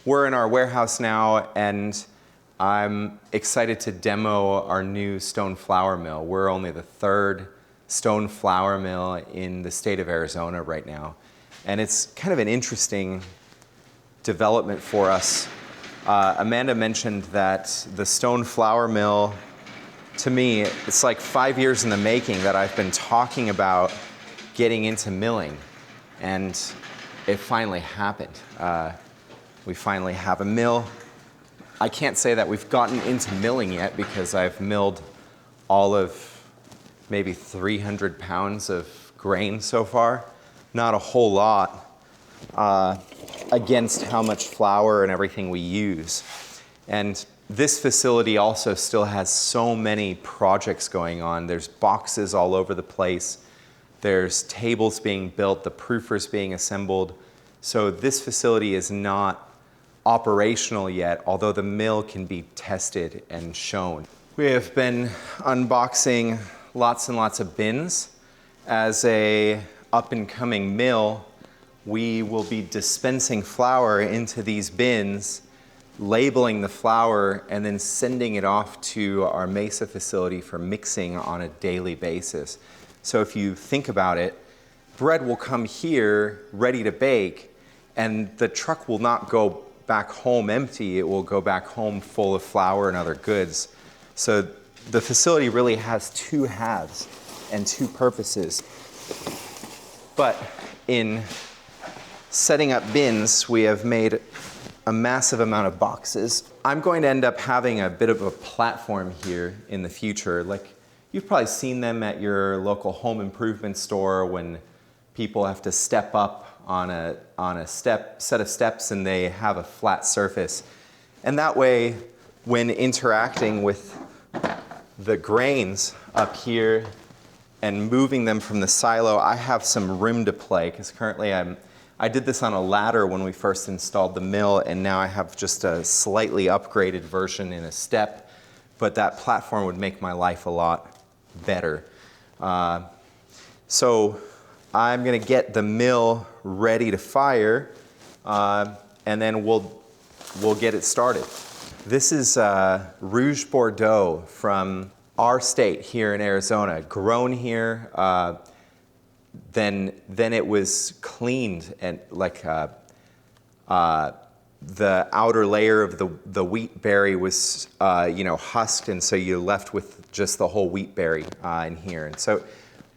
we're in our warehouse now, and I'm excited to demo our new stone flour mill. We're only the third stone flour mill in the state of Arizona right now. And it's kind of an interesting development for us. Amanda mentioned that the stone flour mill, to me, it's like 5 years in the making that I've been talking about getting into milling. And it finally happened. We finally have a mill. I can't say that we've gotten into milling yet because I've milled all of maybe 300 pounds of grain so far. Not a whole lot against how much flour and everything we use. And this facility also still has so many projects going on. There's boxes all over the place. There's tables being built, the proofers being assembled. So this facility is not operational yet, although the mill can be tested and shown. We have been unboxing lots and lots of bins. As a up-and-coming mill, we will be dispensing flour into these bins, labeling the flour, and then sending it off to our Mesa facility for mixing on a daily basis. So if you think about it, bread will come here ready to bake, and the truck will not go back home empty. It will go back home full of flour and other goods. So the facility really has two halves and two purposes. But in setting up bins, we have made a massive amount of boxes. I'm going to end up having a bit of a platform here in the future. Like, you've probably seen them at your local home improvement store when people have to step up on a set of steps and they have a flat surface. And that way, when interacting with the grains up here and moving them from the silo, I have some room to play, because currently I did this on a ladder when we first installed the mill, and now I have just a slightly upgraded version in a step, but that platform would make my life a lot better. So I'm gonna get the mill ready to fire, and then we'll get it started. This is Rouge Bordeaux from our state here in Arizona, grown here. Then it was cleaned, and like the outer layer of the wheat berry was husked, and so you're left with just the whole wheat berry in here. And so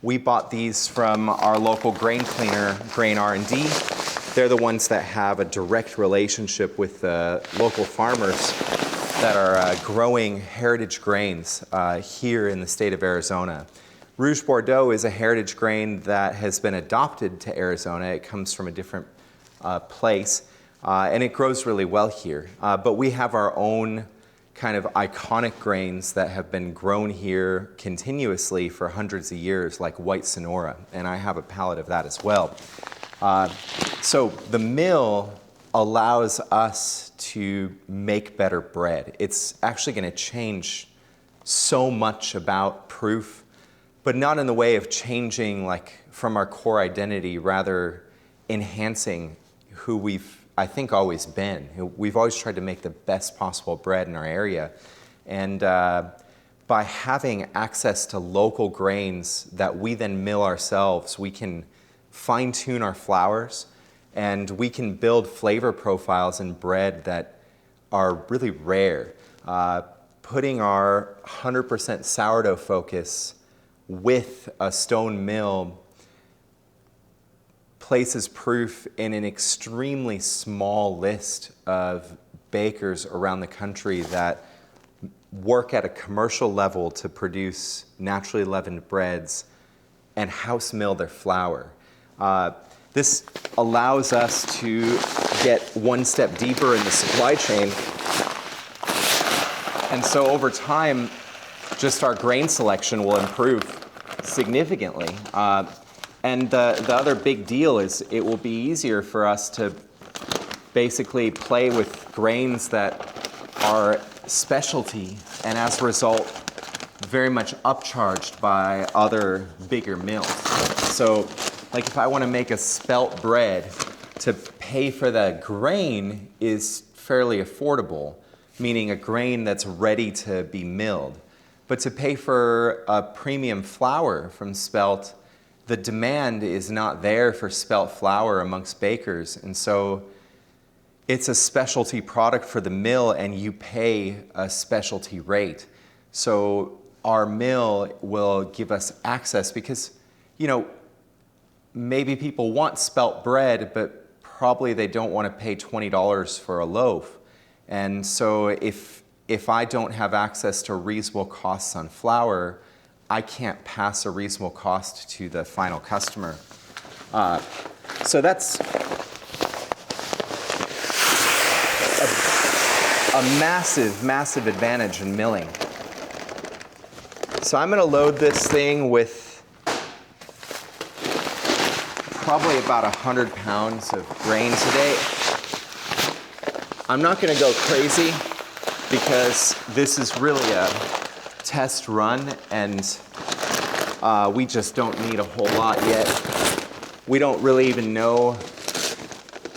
we bought these from our local grain cleaner, Grain R&D. They're the ones that have a direct relationship with the local farmers that are growing heritage grains here in the state of Arizona. Rouge Bordeaux is a heritage grain that has been adopted to Arizona. It comes from a different place, and it grows really well here. But we have our own kind of iconic grains that have been grown here continuously for hundreds of years, like white Sonora, and I have a pallet of that as well. So the mill allows us to make better bread. It's actually going to change so much about proof, but not in the way of changing like from our core identity, rather enhancing who we've, I think, always been. We've always tried to make the best possible bread in our area. And by having access to local grains that we then mill ourselves, we can fine-tune our flours, and we can build flavor profiles in bread that are really rare. Putting our 100% sourdough focus with a stone mill places proof in an extremely small list of bakers around the country that work at a commercial level to produce naturally leavened breads and house mill their flour. This allows us to get one step deeper in the supply chain. And so over time, just our grain selection will improve significantly. And the other big deal is it will be easier for us to basically play with grains that are specialty, and as a result, very much upcharged by other bigger mills. So, like if I want to make a spelt bread, to pay for the grain is fairly affordable, meaning a grain that's ready to be milled. But to pay for a premium flour from spelt, the demand is not there for spelt flour amongst bakers. And so it's a specialty product for the mill, and you pay a specialty rate. So our mill will give us access because, you know, maybe people want spelt bread, but probably they don't want to pay $20 for a loaf. And so if I don't have access to reasonable costs on flour, I can't pass a reasonable cost to the final customer. So that's a massive, massive advantage in milling. So I'm going to load this thing with probably about 100 pounds of grain today. I'm not going to go crazy because this is really a test run, and we just don't need a whole lot yet. We don't really even know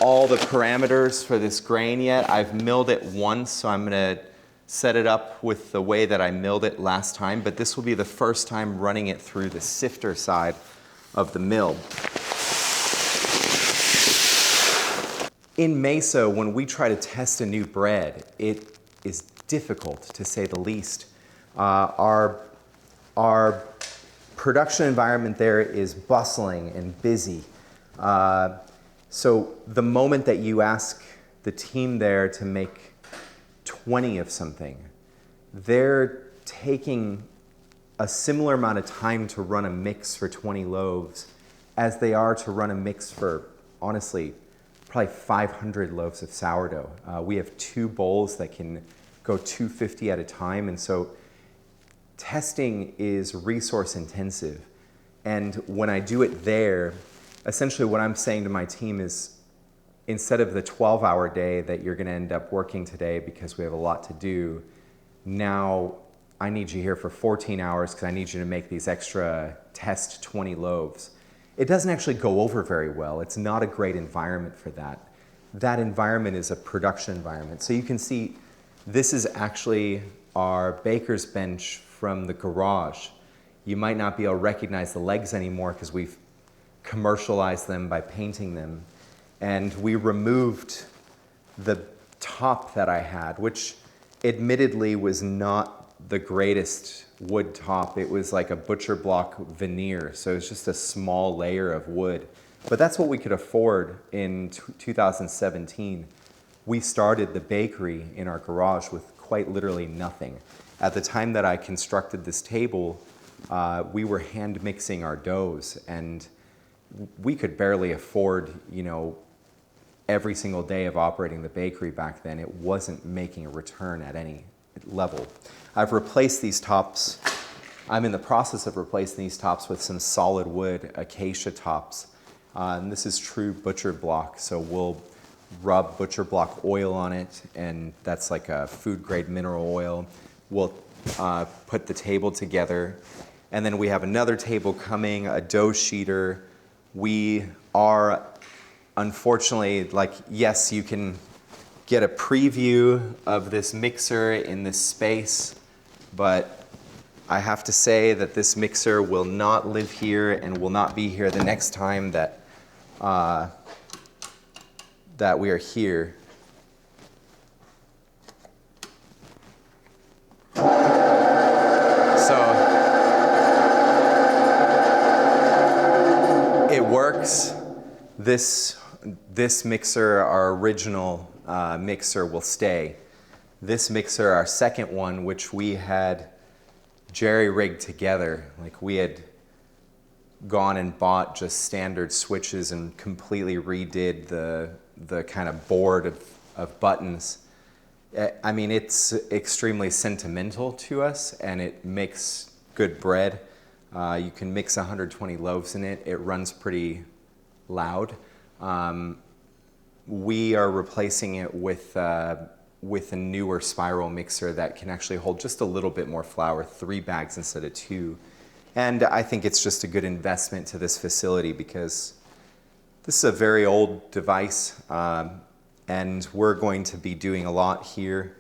all the parameters for this grain yet. I've milled it once, so I'm going to set it up with the way that I milled it last time, but this will be the first time running it through the sifter side of the mill. In Mesa, when we try to test a new bread, it is difficult, to say the least. Our production environment there is bustling and busy. So the moment that you ask the team there to make 20 of something, they're taking a similar amount of time to run a mix for 20 loaves as they are to run a mix for, honestly, probably 500 loaves of sourdough. We have 2 bowls that can go 250 at a time, and so testing is resource intensive. And when I do it there, essentially what I'm saying to my team is, instead of the 12-hour day that you're going to end up working today because we have a lot to do, now I need you here for 14 hours because I need you to make these extra test 20 loaves. It doesn't actually go over very well. It's not a great environment for that. That environment is a production environment. So you can see this is actually our baker's bench from the garage. You might not be able to recognize the legs anymore because we've commercialized them by painting them. And we removed the top that I had, which admittedly was not the greatest wood top. It was like a butcher block veneer, so it's just a small layer of wood. But that's what we could afford in 2017. We started the bakery in our garage with quite literally nothing. At the time that I constructed this table, we were hand mixing our doughs, and we could barely afford, you know, every single day of operating the bakery back then. It wasn't making a return at any level. I've replaced these tops. I'm in the process of replacing these tops with some solid wood acacia tops. And this is true butcher block, so we'll rub butcher block oil on it, and that's like a food grade mineral oil. We'll put the table together, and then we have another table coming, a dough sheeter. We are, unfortunately, like, yes, you can get a preview of this mixer in this space, but I have to say that this mixer will not live here and will not be here the next time that that we are here. So it works. This mixer, our original mixer, will stay. This mixer, our second one, which we had jerry-rigged together, like we had gone and bought just standard switches and completely redid the kind of board of buttons. I mean, it's extremely sentimental to us, and it makes good bread. You can mix 120 loaves in it. It runs pretty loud. We are replacing it with a newer spiral mixer that can actually hold just a little bit more flour, 3 bags instead of 2. And I think it's just a good investment to this facility because this is a very old device. and we're going to be doing a lot here.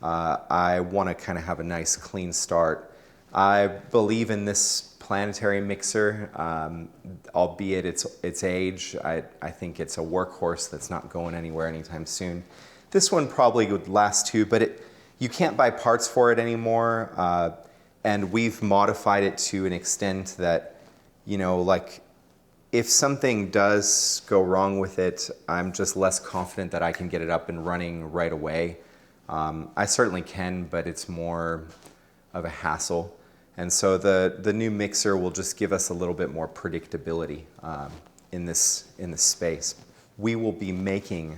I want to kind of have a nice clean start. I believe in this planetary mixer, albeit its age. I think it's a workhorse that's not going anywhere anytime soon. This one probably would last too, but you can't buy parts for it anymore, and we've modified it to an extent that, you know, like, if something does go wrong with it, I'm just less confident that I can get it up and running right away. I certainly can, but it's more of a hassle. And so the new mixer will just give us a little bit more predictability in this space. We will be making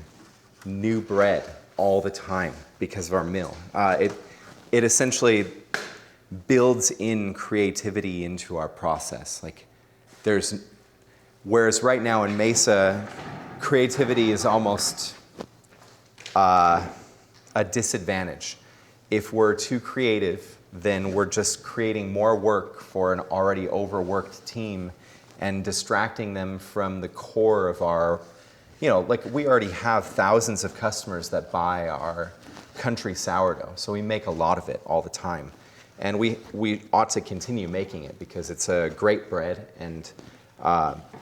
new bread all the time because of our mill. It essentially builds in creativity into our process. Like, whereas right now in Mesa, creativity is almost a disadvantage. If we're too creative, then we're just creating more work for an already overworked team and distracting them from the core of our, you know, like, we already have thousands of customers that buy our country sourdough, so we make a lot of it all the time. And we ought to continue making it because it's a great bread, and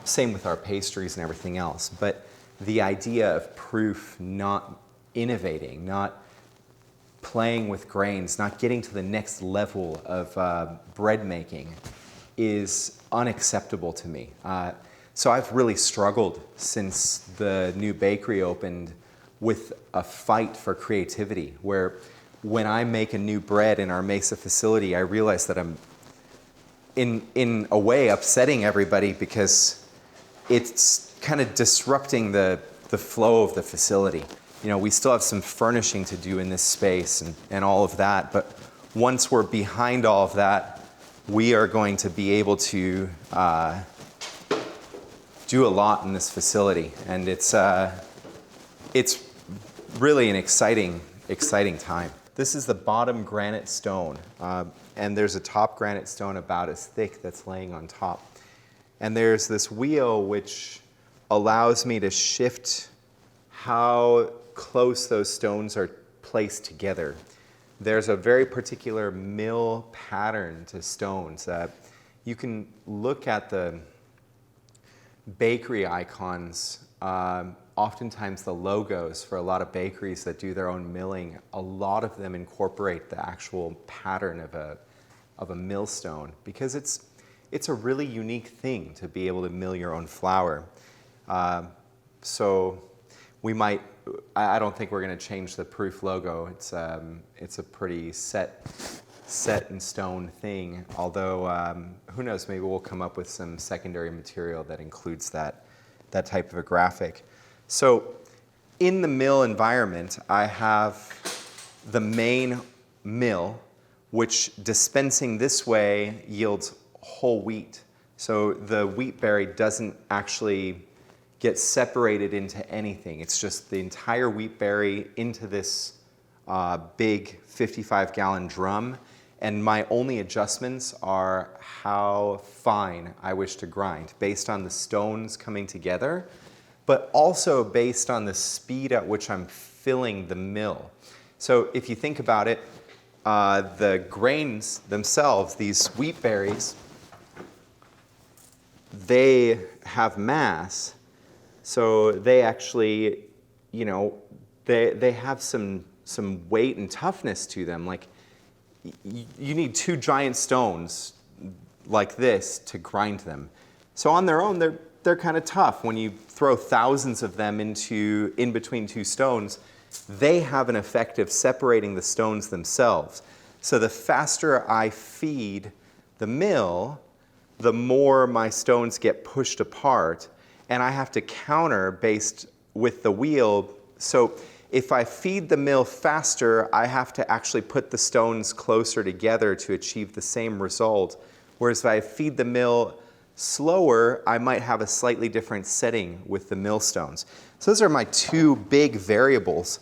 same with our pastries and everything else. But the idea of proof, not innovating, not playing with grains, not getting to the next level of bread making is unacceptable to me. So I've really struggled since the new bakery opened with a fight for creativity, where when I make a new bread in our Mesa facility, I realize that I'm in a way upsetting everybody because it's kind of disrupting the flow of the facility. You know, we still have some furnishing to do in this space and all of that, but once we're behind all of that, we are going to be able to do a lot in this facility, and it's really an exciting time. This is the bottom granite stone, and there's a top granite stone about as thick that's laying on top. And there's this wheel which allows me to shift how close those stones are placed together. There's a very particular mill pattern to stones. You can look at the bakery icons. Oftentimes the logos for a lot of bakeries that do their own milling, a lot of them incorporate the actual pattern of a millstone, because it's a really unique thing to be able to mill your own flour. So we might, I don't think we're going to change the proof logo. It's a pretty set in stone thing, although who knows, maybe we'll come up with some secondary material that includes that type of a graphic. So in the mill environment, I have the main mill, which dispensing this way yields whole wheat. So the wheat berry doesn't actually get separated into anything. It's just the entire wheat berry into this big 55-gallon drum. And my only adjustments are how fine I wish to grind based on the stones coming together, but also based on the speed at which I'm filling the mill. So if you think about it, the grains themselves, these wheat berries, they have mass. So they actually, you know, they have some weight and toughness to them. Like, you need two giant stones like this to grind them. So on their own, they're kind of tough. When you throw thousands of them in between two stones, they have an effect of separating the stones themselves. So the faster I feed the mill, the more my stones get pushed apart, and I have to counter based with the wheel. So if I feed the mill faster, I have to actually put the stones closer together to achieve the same result. Whereas if I feed the mill slower, I might have a slightly different setting with the millstones. So those are my two big variables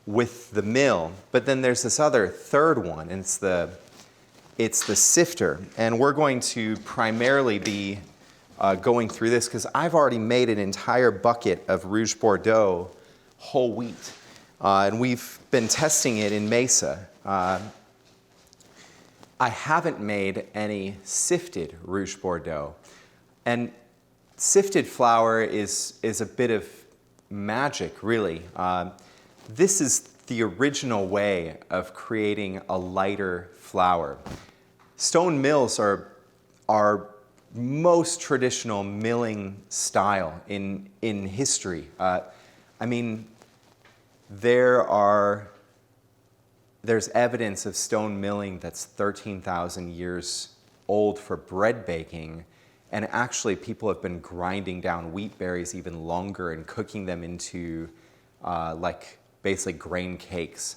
with the mill. But then there's this other third one, and it's the sifter. And we're going to primarily be going through this because I've already made an entire bucket of Rouge Bordeaux whole wheat. And we've been testing it in Mesa. I haven't made any sifted Rouge Bordeaux. And sifted flour is a bit of magic, really. This is the original way of creating a lighter flour. Stone mills are most traditional milling style in history. I mean, there's evidence of stone milling that's 13,000 years old for bread baking, and actually people have been grinding down wheat berries even longer and cooking them into like basically grain cakes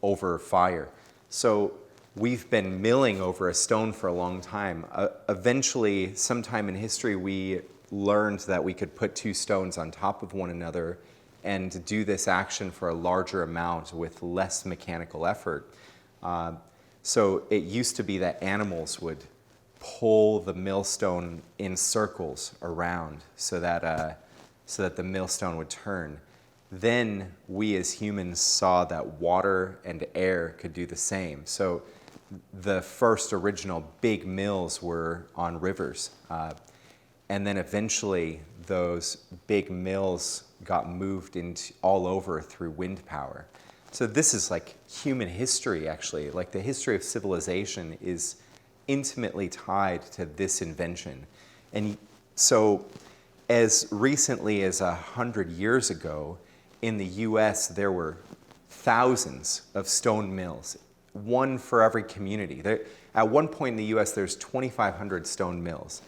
over fire. So we've been milling over a stone for a long time. Eventually, sometime in history, we learned that we could put two stones on top of one another and do this action for a larger amount with less mechanical effort. So it used to be that animals would pull the millstone in circles around so that the millstone would turn. Then we as humans saw that water and air could do the same. So the first original big mills were on rivers. And then eventually those big mills got moved into all over through wind power. So this is like human history, actually. Like the history of civilization is intimately tied to this invention. And so as recently as 100 years ago, in the US, there were thousands of stone mills, one for every community. At one point in the US, there's 2,500 stone mills.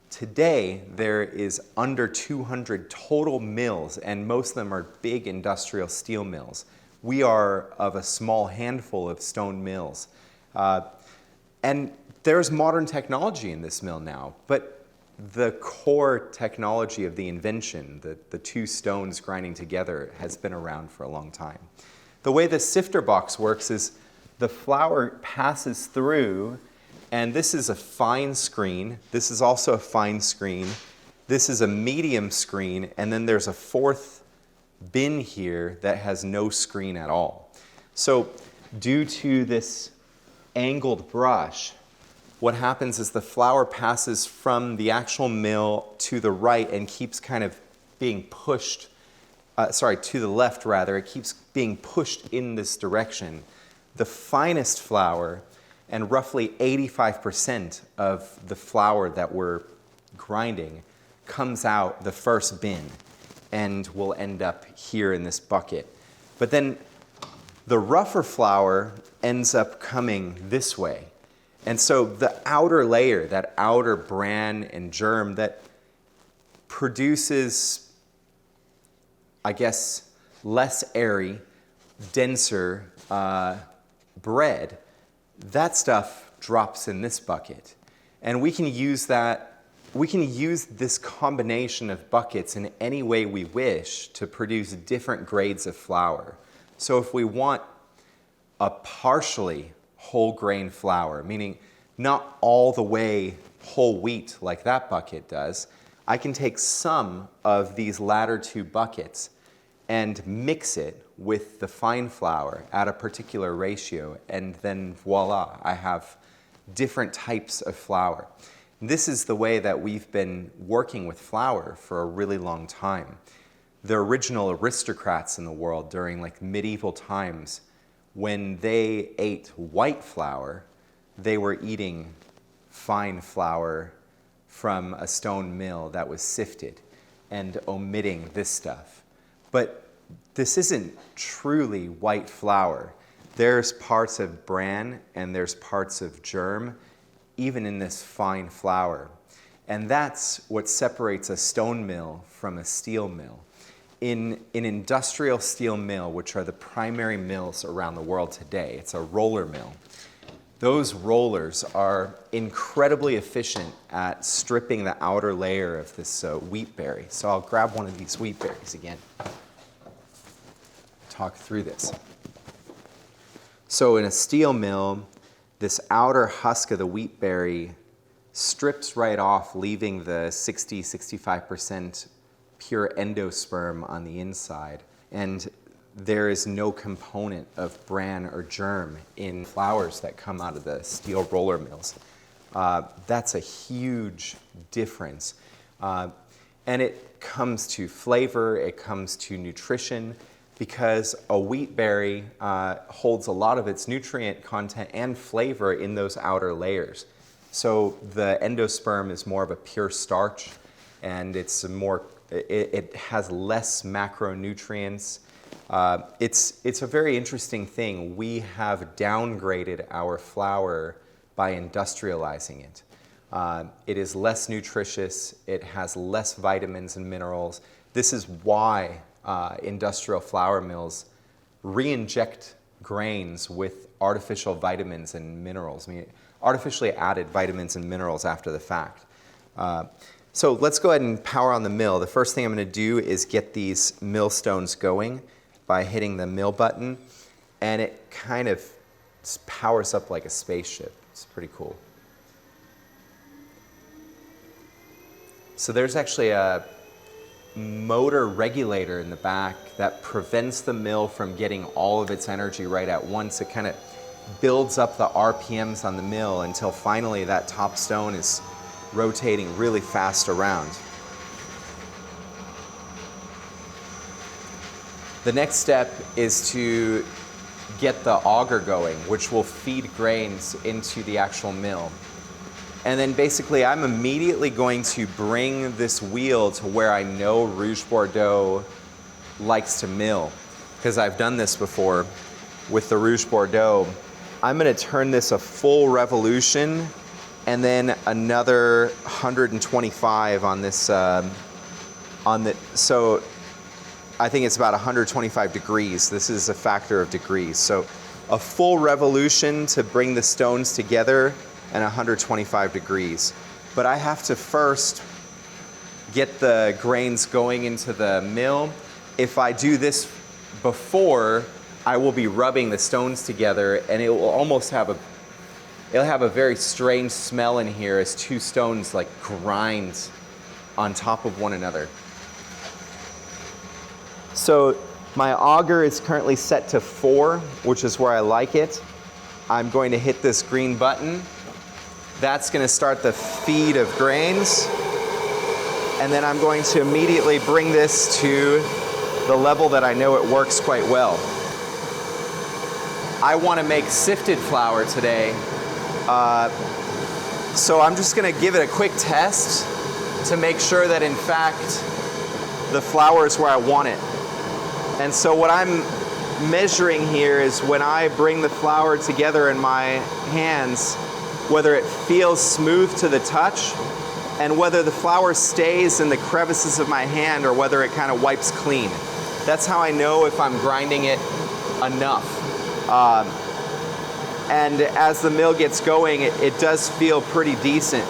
Today, there is under 200 total mills, and most of them are big industrial steel mills. We are of a small handful of stone mills. And there's modern technology in this mill now, but the core technology of the invention, the two stones grinding together, has been around for a long time. The way the sifter box works is the flour passes through, and this is a fine screen. This is also a fine screen. This is a medium screen, and then there's a fourth bin here that has no screen at all. So due to this angled brush, what happens is the flour passes from the actual mill to the right and keeps kind of being pushed, to the left rather, it keeps being pushed in this direction. The finest flour, and roughly 85% of the flour that we're grinding, comes out the first bin and will end up here in this bucket. But then the rougher flour ends up coming this way. And so the outer layer, that outer bran and germ that produces, I guess, less airy, denser bread, that stuff drops in this bucket. And we can use this combination of buckets in any way we wish to produce different grades of flour. So if we want a partially whole grain flour, meaning not all the way whole wheat like that bucket does, I can take some of these latter two buckets and mix it with the fine flour at a particular ratio, and then voila, I have different types of flour. This is the way that we've been working with flour for a really long time. The original aristocrats in the world during like medieval times, when they ate white flour, they were eating fine flour from a stone mill that was sifted and omitting this stuff. But this isn't truly white flour. There's parts of bran and there's parts of germ, even in this fine flour. And that's what separates a stone mill from a steel mill. In an industrial steel mill, which are the primary mills around the world today, it's a roller mill. Those rollers are incredibly efficient at stripping the outer layer of this wheat berry. So I'll grab one of these wheat berries again. Talk through this. So in a steel mill, this outer husk of the wheat berry strips right off, leaving the 60-65% pure endosperm on the inside. And there is no component of bran or germ in flours that come out of the steel roller mills. That's a huge difference. And it comes to flavor, it comes to nutrition, because a wheat berry holds a lot of its nutrient content and flavor in those outer layers. So the endosperm is more of a pure starch, and it has less macronutrients. It's a very interesting thing. We have downgraded our flour by industrializing it. It is less nutritious, it has less vitamins and minerals. This is why industrial flour mills re-inject grains with artificial vitamins and minerals. I mean, artificially added vitamins and minerals after the fact. So let's go ahead and power on the mill. The first thing I'm going to do is get these millstones going by hitting the mill button, and it kind of powers up like a spaceship. It's pretty cool. So there's actually a motor regulator in the back that prevents the mill from getting all of its energy right at once. It kind of builds up the RPMs on the mill until finally that top stone is rotating really fast around. The next step is to get the auger going, which will feed grains into the actual mill. And then basically I'm immediately going to bring this wheel to where I know Rouge Bordeaux likes to mill, because I've done this before with the Rouge Bordeaux. I'm going to turn this a full revolution and then another 125 on this, so I think it's about 125 degrees. This is a factor of degrees. So a full revolution to bring the stones together and 125 degrees. But I have to first get the grains going into the mill. If I do this before, I will be rubbing the stones together, and it will almost it'll have a very strange smell in here as two stones like grind on top of one another. So my auger is currently set to 4, which is where I like it. I'm going to hit this green button. That's going to start the feed of grains. And then I'm going to immediately bring this to the level that I know it works quite well. I want to make sifted flour today. So I'm just going to give it a quick test to make sure that in fact the flour is where I want it. And so what I'm measuring here is when I bring the flour together in my hands, whether it feels smooth to the touch and whether the flour stays in the crevices of my hand or whether it kind of wipes clean. That's how I know if I'm grinding it enough. And as the mill gets going, it does feel pretty decent.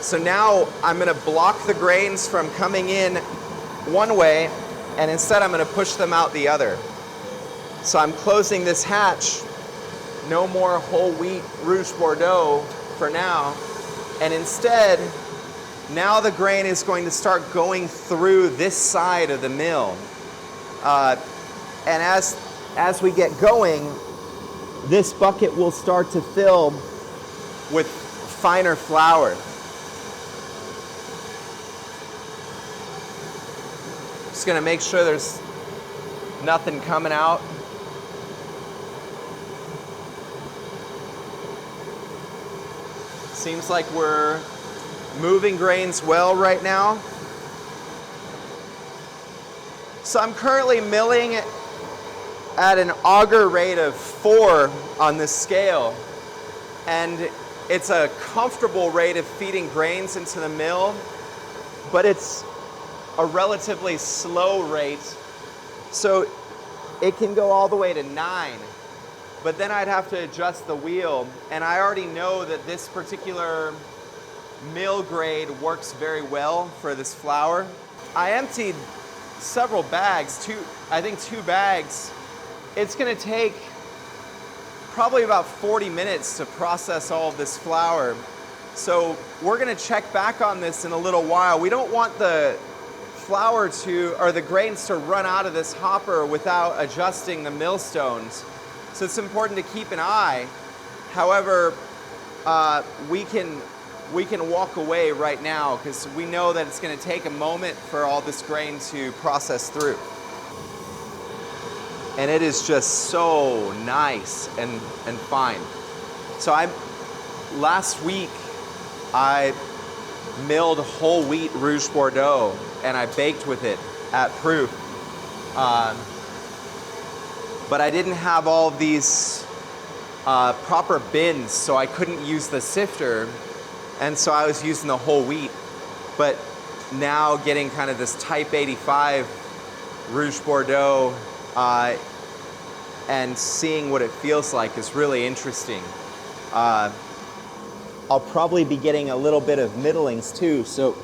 So now I'm going to block the grains from coming in one way, and instead I'm going to push them out the other. So I'm closing this hatch. No more whole wheat Rouge Bordeaux for now. And instead, now the grain is going to start going through this side of the mill. And as we get going, this bucket will start to fill with finer flour. Just going to make sure there's nothing coming out. Seems like we're moving grains well right now. So I'm currently milling at an auger rate of 4 on this scale. And it's a comfortable rate of feeding grains into the mill, but it's a relatively slow rate. So it can go all the way to 9. But then I'd have to adjust the wheel, and I already know that this particular mill grade works very well for this flour. I emptied several bags, I think two bags. It's going to take probably about 40 minutes to process all of this flour. So we're going to check back on this in a little while. We don't want the flour to, or the grains to run out of this hopper without adjusting the millstones. So it's important to keep an eye. However, we can walk away right now because we know that it's going to take a moment for all this grain to process through. And it is just so nice and fine. So last week, I milled whole wheat Rouge Bordeaux and I baked with it at proof. But I didn't have all of these proper bins, so I couldn't use the sifter. And so I was using the whole wheat. But now getting kind of this Type 85 Rouge Bordeaux and seeing what it feels like is really interesting. I'll probably be getting a little bit of middlings too, so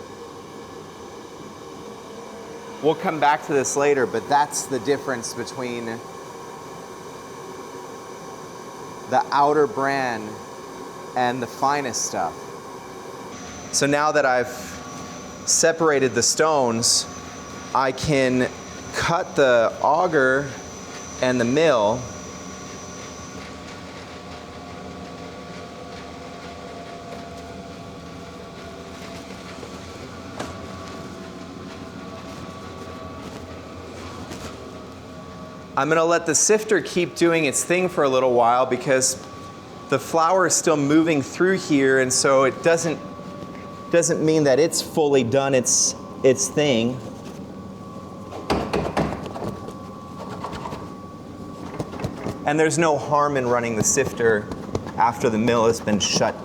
we'll come back to this later, but that's the difference between the outer bran and the finest stuff. So now that I've separated the stones, I can cut the auger and the mill. I'm going to let the sifter keep doing its thing for a little while because the flour is still moving through here, and so it doesn't mean that it's fully done its thing. And there's no harm in running the sifter after the mill has been shut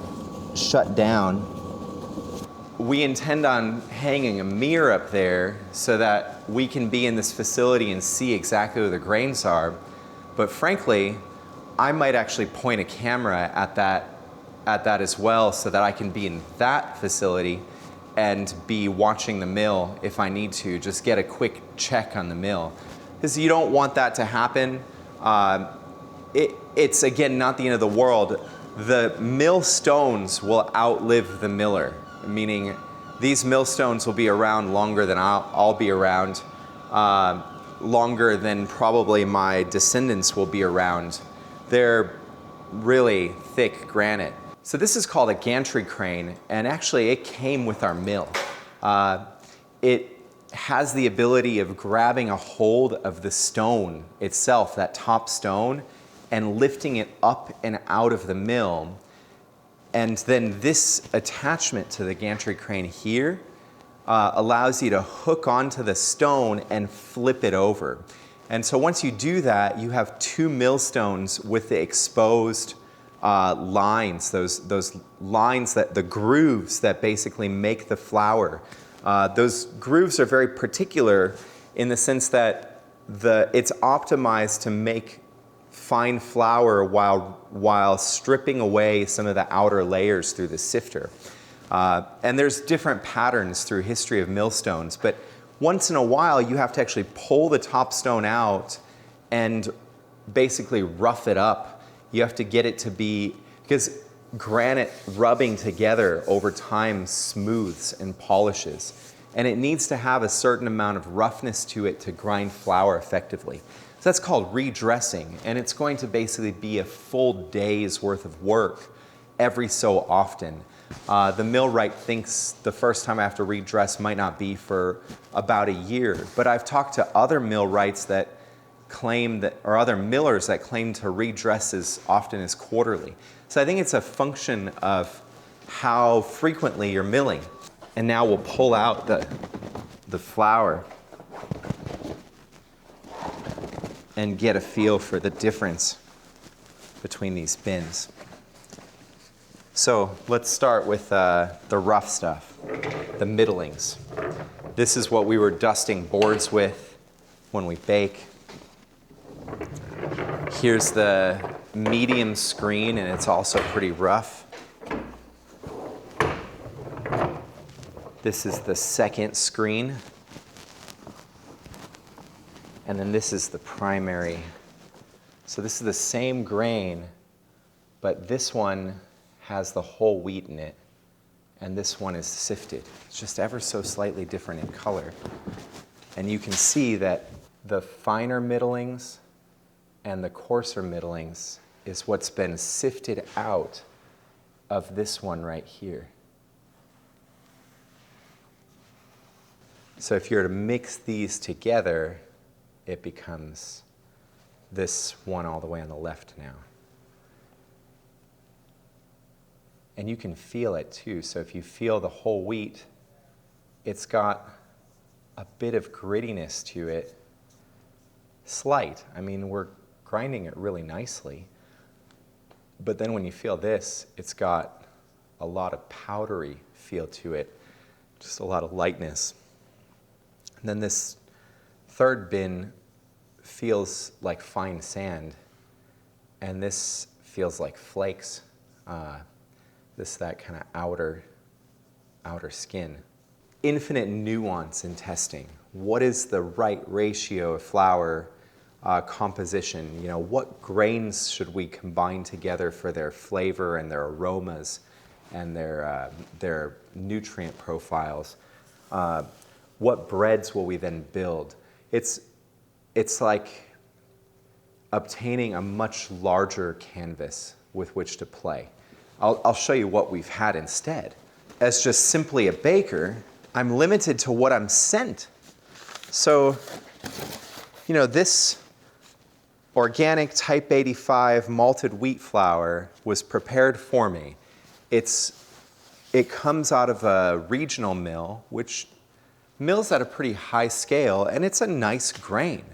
down. We intend on hanging a mirror up there so that we can be in this facility and see exactly where the grains are. But frankly, I might actually point a camera at that as well so that I can be in that facility and be watching the mill if I need to, just get a quick check on the mill. Because you don't want that to happen. It's, again, not the end of the world. The mill stones will outlive the miller, meaning these millstones will be around longer than I'll be around, longer than probably my descendants will be around. They're really thick granite. So this is called a gantry crane, and actually it came with our mill. It has the ability of grabbing a hold of the stone itself, that top stone, and lifting it up and out of the mill. And then this attachment to the gantry crane here allows you to hook onto the stone and flip it over. And so once you do that, you have two millstones with the exposed lines, those lines, the grooves that basically make the flour. Those grooves are very particular in the sense that it's optimized to make fine flour while stripping away some of the outer layers through the sifter. And there's different patterns through history of millstones, but once in a while you have to actually pull the top stone out and basically rough it up. You have to get it to be, because granite rubbing together over time smooths and polishes, and it needs to have a certain amount of roughness to it to grind flour effectively. So that's called redressing, and it's going to basically be a full day's worth of work every so often. The millwright thinks the first time I have to redress might not be for about a year, but I've talked to other millwrights that claim that, or other millers that claim to redress as often as quarterly. So I think it's a function of how frequently you're milling. And now we'll pull out the flour and get a feel for the difference between these bins. So let's start with the rough stuff, the middlings. This is what we were dusting boards with when we bake. Here's the medium screen, and it's also pretty rough. This is the second screen. And then this is the primary. So this is the same grain, but this one has the whole wheat in it. and this one is sifted. It's just ever so slightly different in color. And you can see that the finer middlings and the coarser middlings is what's been sifted out of this one right here. So if you were to mix these together, it becomes this one all the way on the left now. And you can feel it too. So if you feel the whole wheat, it's got a bit of grittiness to it. Slight. I mean, we're grinding it really nicely. But then when you feel this, it's got a lot of powdery feel to it, just a lot of lightness. And then this third bin feels like fine sand, and this feels like flakes. That kind of outer skin. Infinite nuance in testing. What is the right ratio of flour composition? You know, what grains should we combine together for their flavor and their aromas and their nutrient profiles? What breads will we then build? It's like obtaining a much larger canvas with which to play. I'll show you what we've had instead. As just simply a baker, I'm limited to what I'm sent. So, you know, this organic type 85 malted wheat flour was prepared for me. It comes out of a regional mill, which mills at a pretty high scale, and it's a nice grain.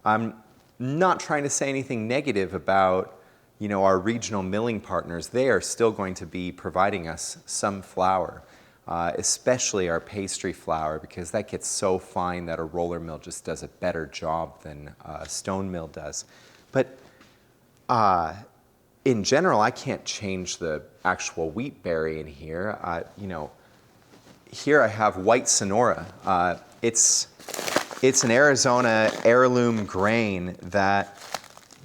I'm not trying to say anything negative about, you know, our regional milling partners. They are still going to be providing us some flour, especially our pastry flour, because that gets so fine that a roller mill just does a better job than a stone mill does. But in general, I can't change the actual wheat berry in here. You know, here I have white Sonora. It's an Arizona heirloom grain that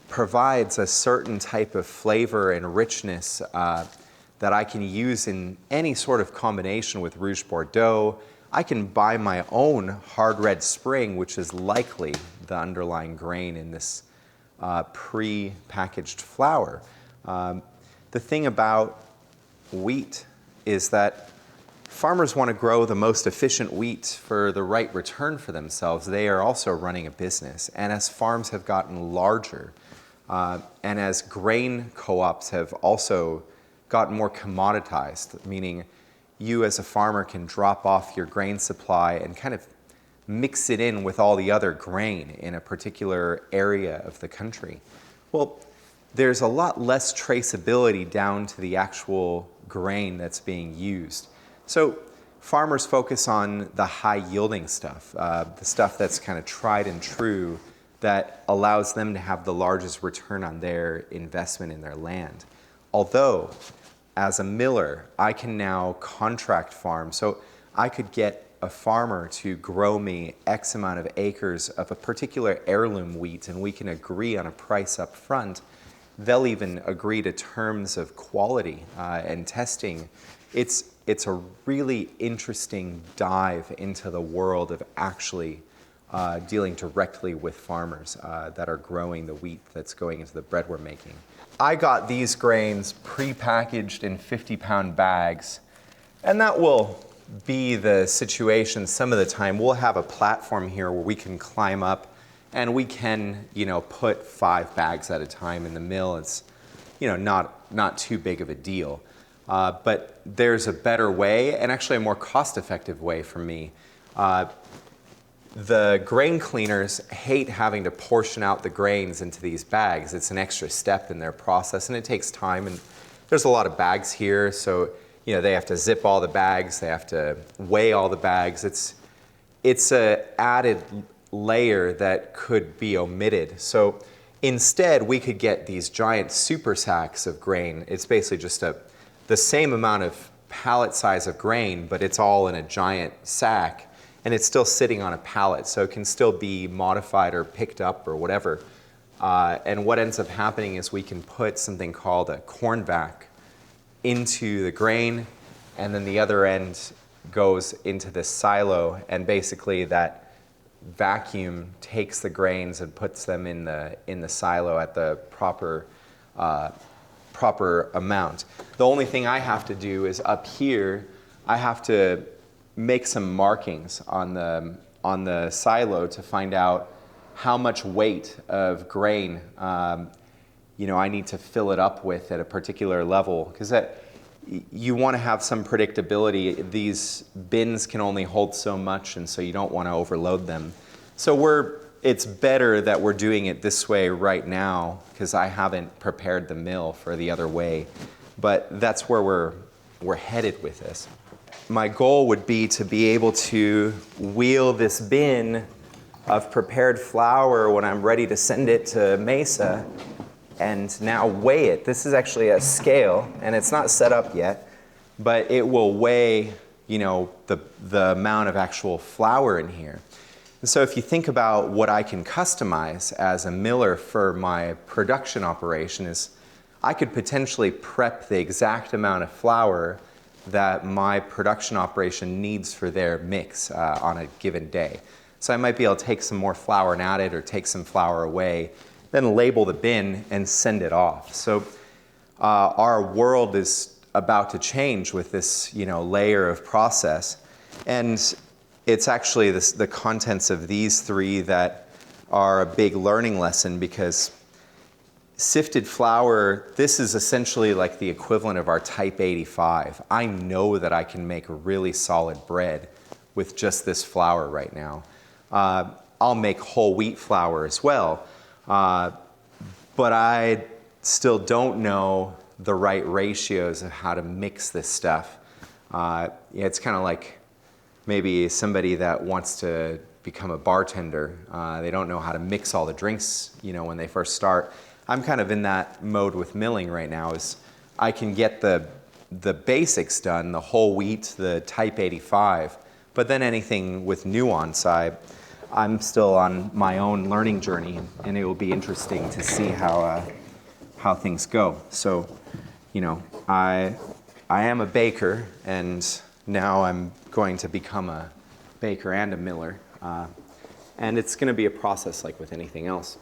provides a certain type of flavor and richness that I can use in any sort of combination with Rouge Bordeaux. I can buy my own hard red spring, which is likely the underlying grain in this pre-packaged flour. The thing about wheat is that farmers want to grow the most efficient wheat for the right return for themselves. They are also running a business. And as farms have gotten larger, and as grain co-ops have also gotten more commoditized, meaning you as a farmer can drop off your grain supply and kind of mix it in with all the other grain in a particular area of the country. Well, there's a lot less traceability down to the actual grain that's being used. So farmers focus on the high yielding stuff, the stuff that's kind of tried and true, that allows them to have the largest return on their investment in their land. Although, as a miller, I can now contract farm. So I could get a farmer to grow me X amount of acres of a particular heirloom wheat, and we can agree on a price up front. They'll even agree to terms of quality and testing. It's a really interesting dive into the world of actually dealing directly with farmers that are growing the wheat that's going into the bread we're making. I got these grains pre-packaged in 50-pound bags, and that will be the situation some of the time. We'll have a platform here where we can climb up and we can, you know, put 5 bags at a time in the mill. It's, you know, not too big of a deal. But there's a better way, and actually a more cost-effective way for me. The grain cleaners hate having to portion out the grains into these bags. It's an extra step in their process, and it takes time. And there's a lot of bags here, so you know they have to zip all the bags. They have to weigh all the bags. It's an added layer that could be omitted. So instead, we could get these giant super sacks of grain. It's basically just the same amount of pallet size of grain, but it's all in a giant sack. And it's still sitting on a pallet, so it can still be modified or picked up or whatever. And what ends up happening is we can put something called a corn vac into the grain, and then the other end goes into this silo, and basically that vacuum takes the grains and puts them in the silo at the proper amount. The only thing I have to do is up here, I have to make some markings on the silo to find out how much weight of grain I need to fill it up with at a particular level, because you want to have some predictability. These bins can only hold so much, and so you don't want to overload them. So it's better that we're doing it this way right now, because I haven't prepared the mill for the other way. But that's where we're headed with this. My goal would be to be able to wheel this bin of prepared flour when I'm ready to send it to Mesa, and now weigh it. This is actually a scale, and it's not set up yet, but it will weigh, the amount of actual flour in here. And so if you think about what I can customize as a miller for my production operation, is I could potentially prep the exact amount of flour that my production operation needs for their mix on a given day. So I might be able to take some more flour and add it, or take some flour away, then label the bin and send it off. So our world is about to change with this layer of process. And it's actually the contents of these three that are a big learning lesson, because sifted flour, this is essentially like the equivalent of our Type 85. I know that I can make really solid bread with just this flour right now. I'll make whole wheat flour as well, but I still don't know the right ratios of how to mix this stuff. It's kind of like maybe somebody that wants to become a bartender. They don't know how to mix all the drinks, when they first start. I'm kind of in that mode with milling right now. Is I can get the basics done, the whole wheat, the Type 85, but then anything with nuance, I'm still on my own learning journey, and it will be interesting to see how things go. So, I am a baker, and now I'm going to become a baker and a miller, and it's going to be a process like with anything else.